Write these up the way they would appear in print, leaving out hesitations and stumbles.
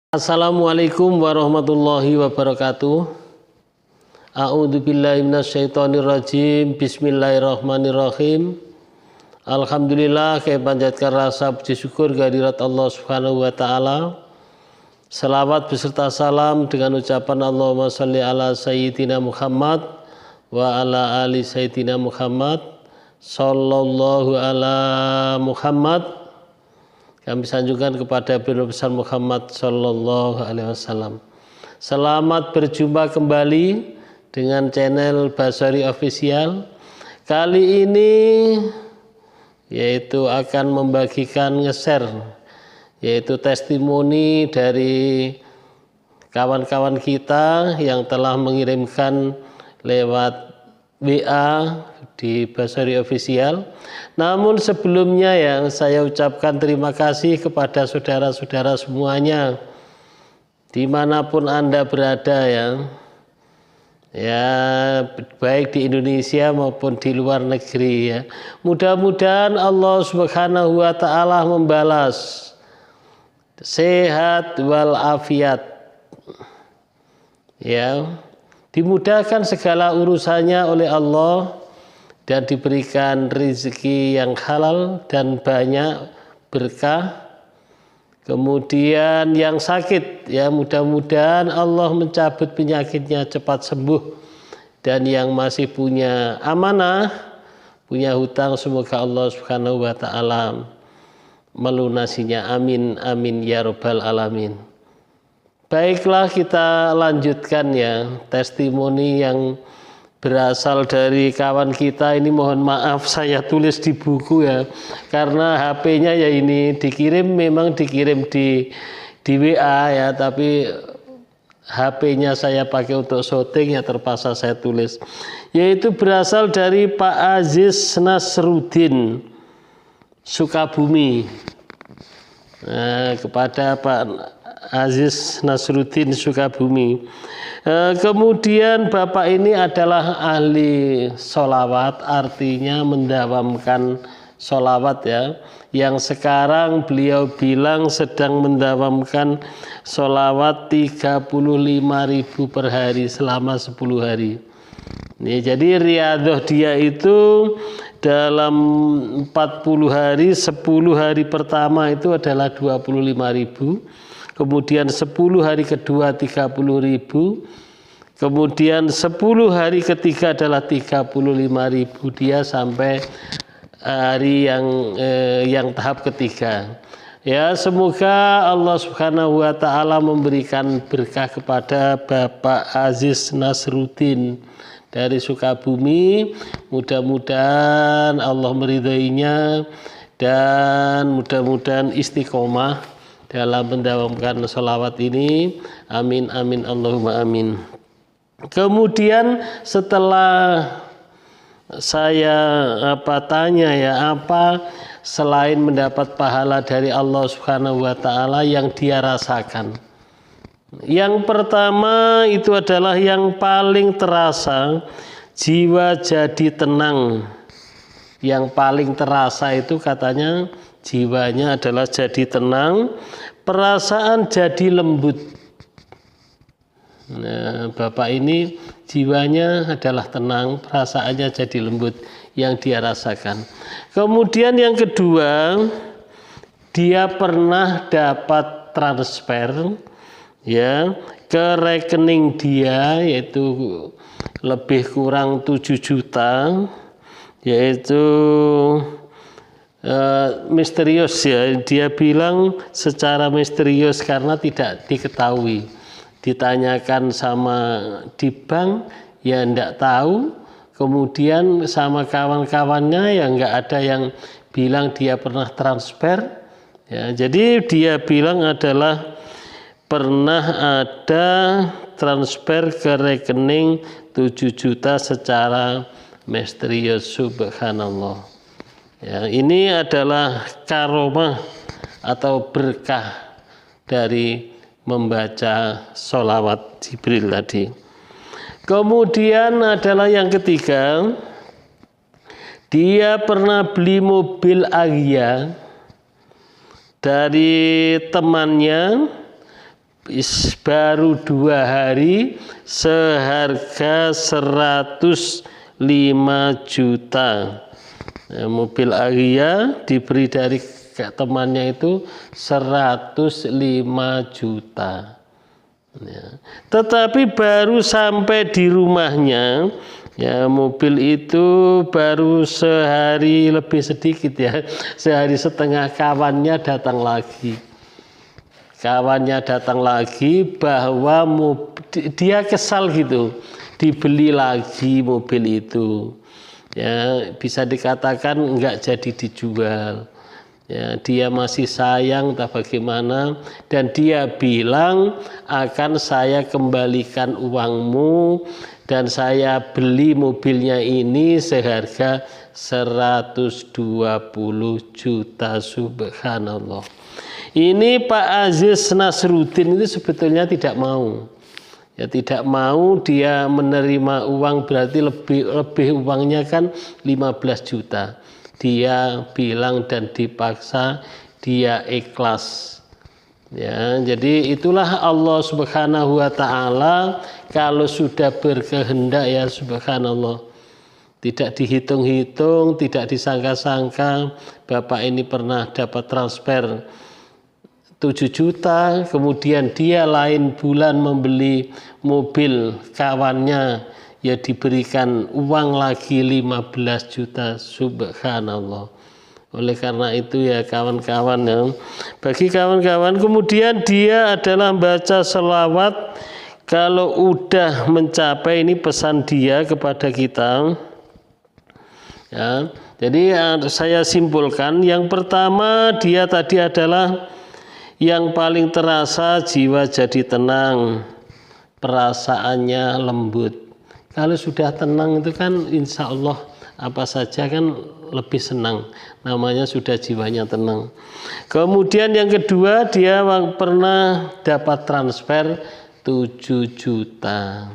Assalamualaikum warahmatullahi wabarakatuh. A'udzu billahi minasyaitonir rajim. Bismillahirrahmanirrahim. Alhamdulillah, kami panjatkan rasa puji syukur kehadirat Allah Subhanahu wa taala. Salawat beserta salam dengan ucapan Allahumma shalli ala sayyidina Muhammad wa ala ali sayyidina Muhammad sallallahu ala Muhammad. Kami sanjungkan kepada beliau besar Muhammad sallallahu alaihi wasallam. Selamat berjumpa kembali dengan channel Basari Official. Kali ini yaitu akan membagikan nge-share yaitu testimoni dari kawan-kawan kita yang telah mengirimkan lewat WA di Basari Official. Namun sebelumnya yang saya ucapkan terima kasih kepada saudara-saudara semuanya dimanapun Anda berada ya baik di Indonesia maupun di luar negeri ya. Mudah-mudahan Allah Subhanahu wa taala membalas sehat walafiat ya, dimudahkan segala urusannya oleh Allah dan diberikan rezeki yang halal dan banyak berkah. Kemudian yang sakit ya mudah-mudahan Allah mencabut penyakitnya cepat sembuh, dan yang masih punya amanah, punya hutang, semoga Allah Subhanahu wa taala melunasinya. Amin amin ya rabbal alamin. Baiklah, kita lanjutkan ya testimoni yang berasal dari kawan kita ini. Mohon maaf saya tulis di buku ya, karena HP-nya ya ini memang dikirim di WA ya, tapi HP-nya saya pakai untuk syuting ya, terpaksa saya tulis. Yaitu berasal dari Pak Aziz Nasruddin, Sukabumi. Nah, kepada Pak Aziz Nasruddin Sukabumi. Kemudian Bapak ini adalah ahli sholawat, artinya mendawamkan sholawat ya. Yang sekarang beliau bilang sedang mendawamkan sholawat 35.000 per hari selama 10 hari. Nih, jadi riyadhah dia itu dalam 40 hari, 10 hari pertama itu adalah 25.000. Kemudian 10 hari kedua 30.000, kemudian 10 hari ketiga adalah 35.000, dia sampai hari yang tahap ketiga. Ya, semoga Allah Subhanahu wa taala memberikan berkah kepada Bapak Aziz Nasruddin dari Sukabumi. Mudah-mudahan Allah meridainya dan mudah-mudahan istiqomah dalam mendawamkan sholawat ini. Amin amin Allahumma amin. Kemudian setelah saya tanya ya, apa selain mendapat pahala dari Allah Subhanahu wa taala yang dia rasakan. Yang pertama itu adalah yang paling terasa, jiwa jadi tenang. Yang paling terasa itu katanya jiwanya adalah jadi tenang, perasaan jadi lembut. Nah, Bapak ini jiwanya adalah tenang, perasaannya jadi lembut yang dia rasakan. Kemudian yang kedua, dia pernah dapat transfer ya ke rekening dia, yaitu lebih kurang 7 juta, yaitu misterius ya, dia bilang secara misterius karena tidak diketahui. Ditanyakan sama di bank ya enggak tahu, kemudian sama kawan-kawannya ya enggak ada yang bilang dia pernah transfer ya. Jadi dia bilang adalah pernah ada transfer ke rekening 7 juta secara misterius. Subhanallah. Ya, ini adalah karomah atau berkah dari membaca sholawat Jibril tadi. Kemudian adalah yang ketiga, dia pernah beli mobil Agya dari temannya baru 2 hari seharga 105 juta. Mobil Agya diberi dari temannya itu 105 juta. Ya. Tetapi baru sampai di rumahnya, ya, mobil itu baru sehari lebih sedikit, ya, sehari setengah kawannya datang lagi. Kawannya datang lagi bahwa dia kesal gitu, dibeli lagi mobil itu. Ya, bisa dikatakan enggak jadi dijual. Ya, dia masih sayang tak bagaimana, dan dia bilang akan saya kembalikan uangmu dan saya beli mobilnya ini seharga 120 juta. Subhanallah. Ini Pak Aziz Nasruddin itu sebetulnya tidak mau. Ya, tidak mau dia menerima uang, berarti lebih uangnya kan 15 juta. Dia bilang dan dipaksa, dia ikhlas. Ya, jadi itulah Allah Subhanahu wa taala kalau sudah berkehendak, ya subhanallah. Tidak dihitung-hitung, tidak disangka-sangka. Bapak ini pernah dapat transfer 7 juta, kemudian dia lain bulan membeli mobil kawannya, ya diberikan uang lagi 15 juta. Subhanallah. Oleh karena itu, ya kawan-kawan, ya, bagi kawan-kawan, kemudian dia adalah baca selawat kalau udah mencapai, ini pesan dia kepada kita, ya. Jadi saya simpulkan, yang pertama dia tadi adalah yang paling terasa jiwa jadi tenang, perasaannya lembut. Kalau sudah tenang itu kan insya Allah apa saja kan lebih senang, namanya sudah jiwanya tenang. Kemudian yang kedua, dia pernah dapat transfer 7 juta.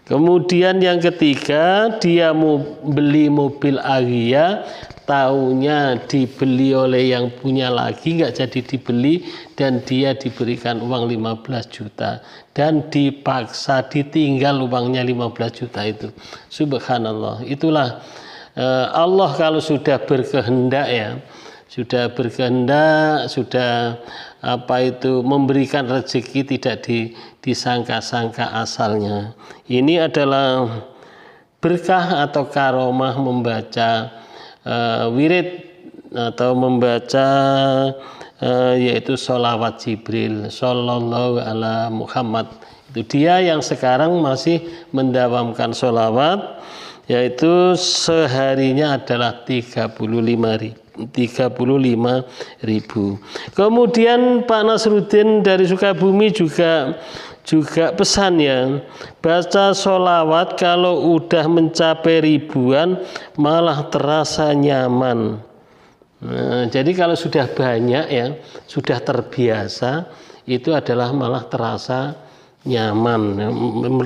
Kemudian yang ketiga, dia mau beli mobil Agya, taunya dibeli oleh yang punya lagi, nggak jadi dibeli, dan dia diberikan uang 15 juta dan dipaksa ditinggal uangnya 15 juta itu. Subhanallah. Itulah Allah kalau sudah berkehendak, ya, sudah berkehendak, sudah memberikan rezeki tidak disangka-sangka asalnya. Ini adalah berkah atau karomah membaca wirid atau membaca yaitu sholawat Jibril sallallahu ala Muhammad. Itu dia yang sekarang masih mendawamkan sholawat, yaitu seharinya adalah 35.000. Kemudian Pak Nasruddin dari Sukabumi juga pesan, ya, baca sholawat kalau udah mencapai ribuan malah terasa nyaman. Nah, jadi kalau sudah banyak, ya, sudah terbiasa, itu adalah malah terasa nyaman,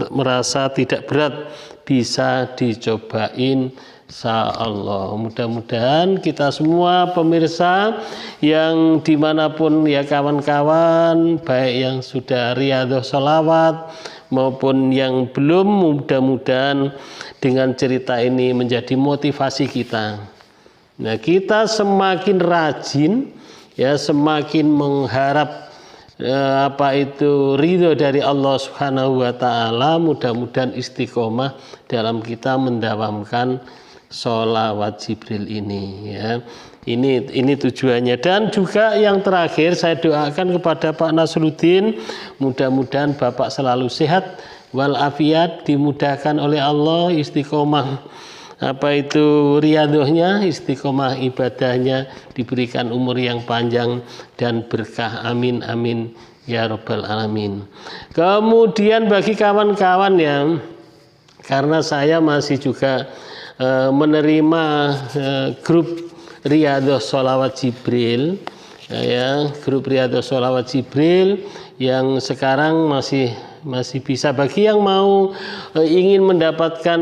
merasa tidak berat, bisa dicobain. Insyaallah. Mudah-mudahan kita semua pemirsa yang dimanapun, ya kawan-kawan, baik yang sudah riyadhah sholawat maupun yang belum, mudah-mudahan dengan cerita ini menjadi motivasi kita. Nah, kita semakin rajin, ya, semakin mengharap ridho dari Allah Subhanahu wa taala, mudah-mudahan istiqomah dalam kita mendawamkan sholawat Jibril ini, ya. Ini tujuannya. Dan juga yang terakhir, saya doakan kepada Pak Nasruddin, mudah-mudahan Bapak selalu sehat walafiat, dimudahkan oleh Allah, istiqomah riyadhahnya, istiqomah ibadahnya, diberikan umur yang panjang dan berkah. Amin amin ya rabbal alamin. Kemudian bagi kawan-kawan yang, karena saya masih juga menerima grup Riyadhah Sholawat Jibril, ya, grup Riyadhah Sholawat Jibril yang sekarang masih bisa, bagi yang mau ingin mendapatkan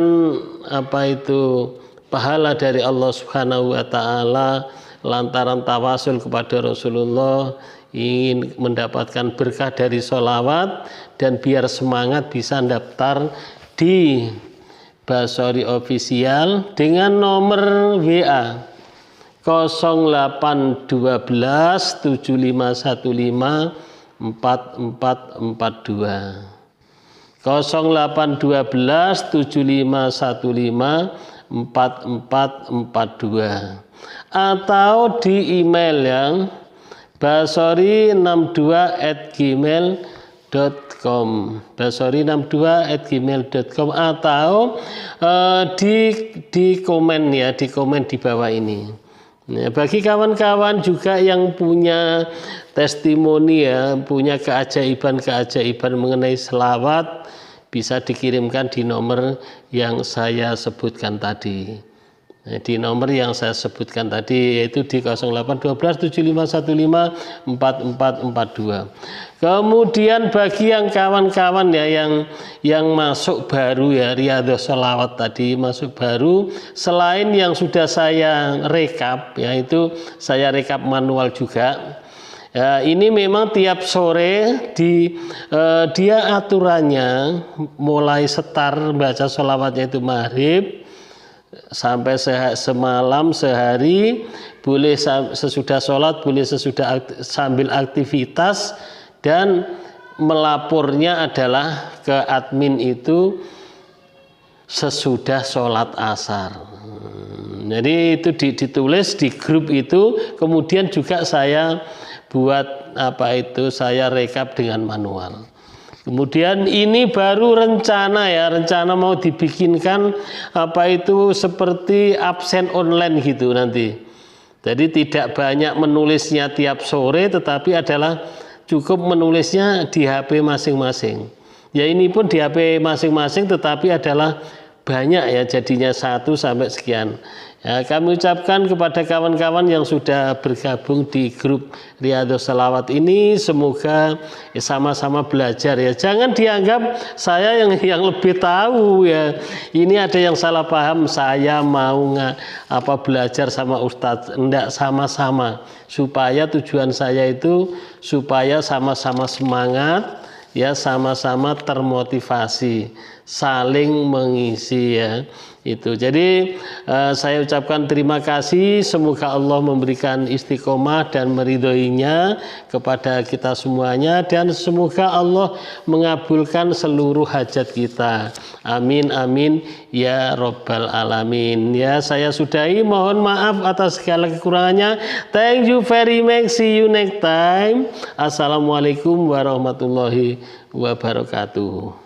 pahala dari Allah Subhanahu wa taala lantaran tawasul kepada Rasulullah, ingin mendapatkan berkah dari sholawat dan biar semangat bisa daftar di Basori Official dengan nomor WA 0812 7515 4442 0812 7515 4442 atau di email yang basori62@gmail.com basori62@gmail.com atau di komen ya, di komen di bawah ini. Nah, bagi kawan-kawan juga yang punya testimoni ya, punya keajaiban-keajaiban mengenai selawat, bisa dikirimkan di nomor yang saya sebutkan tadi. Nah, di nomor yang saya sebutkan tadi yaitu di 0812 7515 4442. Kemudian bagi yang kawan-kawan ya yang masuk baru ya, Riyadhus Sholawat tadi masuk baru, selain yang sudah saya rekap yaitu saya rekap manual juga. Ya, ini memang tiap sore dia aturannya mulai setar baca sholawatnya itu maghrib sampai semalam sehari, boleh sesudah sholat, boleh sesudah sambil aktivitas, dan melapornya adalah ke admin itu sesudah sholat asar. Jadi itu ditulis di grup itu, kemudian juga saya buat saya rekap dengan manual. Kemudian ini baru rencana mau dibikinkan seperti absen online gitu nanti. Jadi tidak banyak menulisnya tiap sore, tetapi adalah cukup menulisnya di HP masing-masing. Ya ini pun di HP masing-masing, tetapi adalah banyak ya, jadinya 1 sampai sekian. Ya, kami ucapkan kepada kawan-kawan yang sudah bergabung di grup Riyadhus Sholawat ini, semoga sama-sama belajar ya. Jangan dianggap saya yang lebih tahu ya. Ini ada yang salah paham, saya mau belajar sama Ustadz. Enggak, sama-sama. Supaya tujuan saya itu supaya sama-sama semangat ya, sama-sama termotivasi, saling mengisi ya. Itu. Jadi saya ucapkan terima kasih, semoga Allah memberikan istiqomah dan meridhoinya kepada kita semuanya, dan semoga Allah mengabulkan seluruh hajat kita. Amin amin ya robbal alamin. Ya, saya sudahi, mohon maaf atas segala kekurangannya. Thank you very much, see you next time. Assalamualaikum warahmatullahi wabarakatuh.